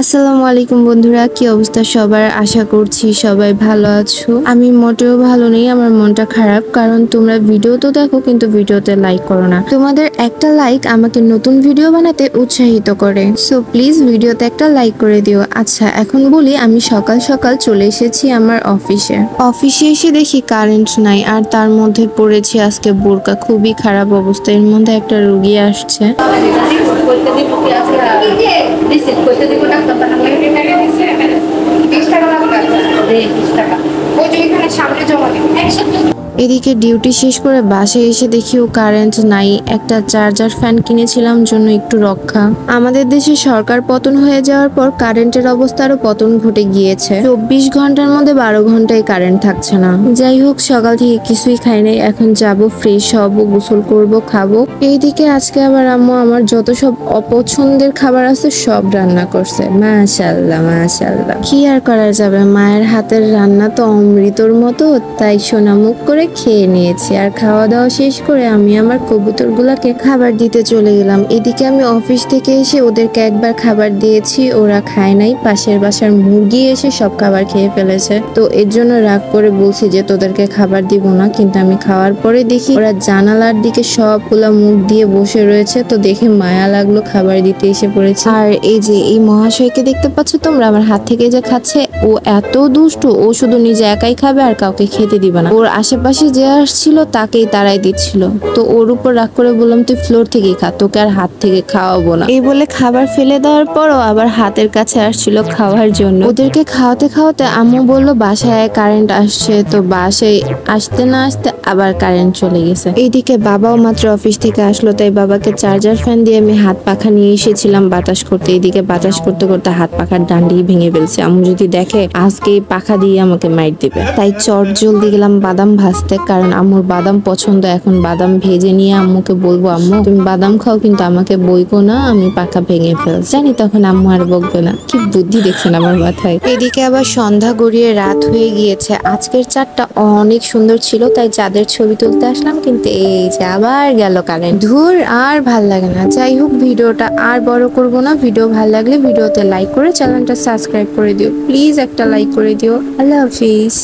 আসসালামু আলাইকুম বন্ধুরা, কি অবস্থা সবার? আশা করছি সবাই ভালো আছো। আমি মোটেও ভালো নেই, আমার মনটা খারাপ। কারণ তোমরা ভিডিও তো দেখো কিন্তু ভিডিওতে লাইক করো না। তোমাদের একটা লাইক আমাকে নতুন ভিডিও বানাতে উৎসাহিত করে। সো প্লিজ ভিডিওতে একটা লাইক করে দিও। আচ্ছা, এখন বলি, আমি সকাল সকাল চলে এসেছি আমার অফিসে এসে দেখি কারেন্ট নাই, আর তার মধ্যে পড়েছি আজকে বোরকা। খুবই খারাপ অবস্থা। এর মধ্যে একটা রোগী আসছে। এদিকে ডিউটি শেষ করে বাসায় এসে দেখি ও কারেন্ট নাই। একটা চার্জার ফ্যান কিনেছিলাম জন্য একটু রক্ষা। আমাদের দেশে সরকার পতন হয়ে যাওয়ার পর কারেন্টের অবস্থারও পতন ঘটে গিয়েছে। 24 ঘন্টার মধ্যে 12 ঘন্টায় কারেন্ট থাকছে না। যাই হোক, সকাল থেকে কিছুই খাই নাই। এখন যাব, ফ্রেশ হব, গোসল করব, খাবো। এইদিকে আজকে আবার আম্মু আমার যত সব অপছন্দের খাবার আছে সব রান্না করছে। মাশাআল্লাহ মাশাআল্লাহ, কি আর করা যাবে, মায়ের হাতের রান্না তো অমৃতর মতো। তাই সোনা মুখ করে খেয়ে নিয়েছি। আর খাওয়া দাওয়া শেষ করে আমি আমার কবুতরগুলোকে খাবার দিতে চলে গেলাম। এদিকে আমি অফিস থেকে এসে ওদেরকে একবার খাবার দিয়েছি, ওরা খায় নাই। পাশের বাসার মুরগি এসে সব খাবার খেয়ে ফেলেছে। তো এর জন্য রাগ করে বলছি যে তোদেরকে খাবার দিব না। কিন্তু আমি খাওয়ার পরে দেখি ওরা জানালার দিকে সবগুলা মুখ দিয়ে বসে রয়েছে। তো দেখে মায়া লাগলো, খাবার দিতে এসে পড়েছে। আর এই যে এই মহাশয়কে দেখতে পাচ্ছ তোমরা, আমার হাত থেকে যে খাচ্ছে, ও এত দুষ্টু। ও শুধু নিজে একাই খাবে আর কাউকে খেতে দিবে না। ওর আশেপাশে যে আসছিল তাকেই তাড়াই দিচ্ছিল। তো ওর উপর রাগ করে বললাম, তুই ফ্লোর থেকেই খা, তোকে আর হাত থেকে খাওয়াবো না। এই বলে খাবার ফেলে দেওয়ার পরও আবার হাতের কাছে আসছিল খাওয়ার জন্য। ওদেরকে খাওয়াতে খাওয়াতে আম্মু বলল বাসায় কারেন্ট আসছে। তো বাসায় আসতে না আসতে আবার কারেন্ট চলে গেছে। এইদিকে বাবাও মাত্র অফিস থেকে আসলো, তাই বাবাকে চার্জার ফ্যান দিয়ে আমি হাত পাখা নিয়ে এসেছিলাম বাতাস করতে। এইদিকে বাতাস করতে করতে হাত পাখার ডান্ডি ভেঙে ফেলছে। আম্মু যদি দেখে আজকে পাখা দিয়ে আমাকে মাইর দিবে। তাই চট জলদি গেলাম বাদাম ভাজতে, কারণ আম্মুর বাদাম পছন্দ। এখন বাদাম ভেজে নিয়ে আম্মুকে বলবো, আম্মু তুমি বাদাম খাও কিন্তু আমাকে বইকো না, আমি পাখা ভেঙে ফেলছি। জানি তখন আম্মু আর বকবে না। কি বুদ্ধি দেখছেন আমার মাথায়। এদিকে আবার সন্ধ্যা গড়িয়ে রাত হয়ে গিয়েছে। আজকের চাঁদটা অনেক সুন্দর ছিল, তাই চাঁদের ছবি তুলতে আসলাম। কিন্তু এই যে আবার গেল কারেন্ট। ধুর, আর ভাল লাগে না। যাই হোক, ভিডিওটা আর বড় করব না। ভিডিও ভালো লাগলে ভিডিওতে লাইক করে চ্যানেলটা সাবস্ক্রাইব করে দিও। প্লিজ একটা লাইক করে দিও। আল্লাহ হাফিজ।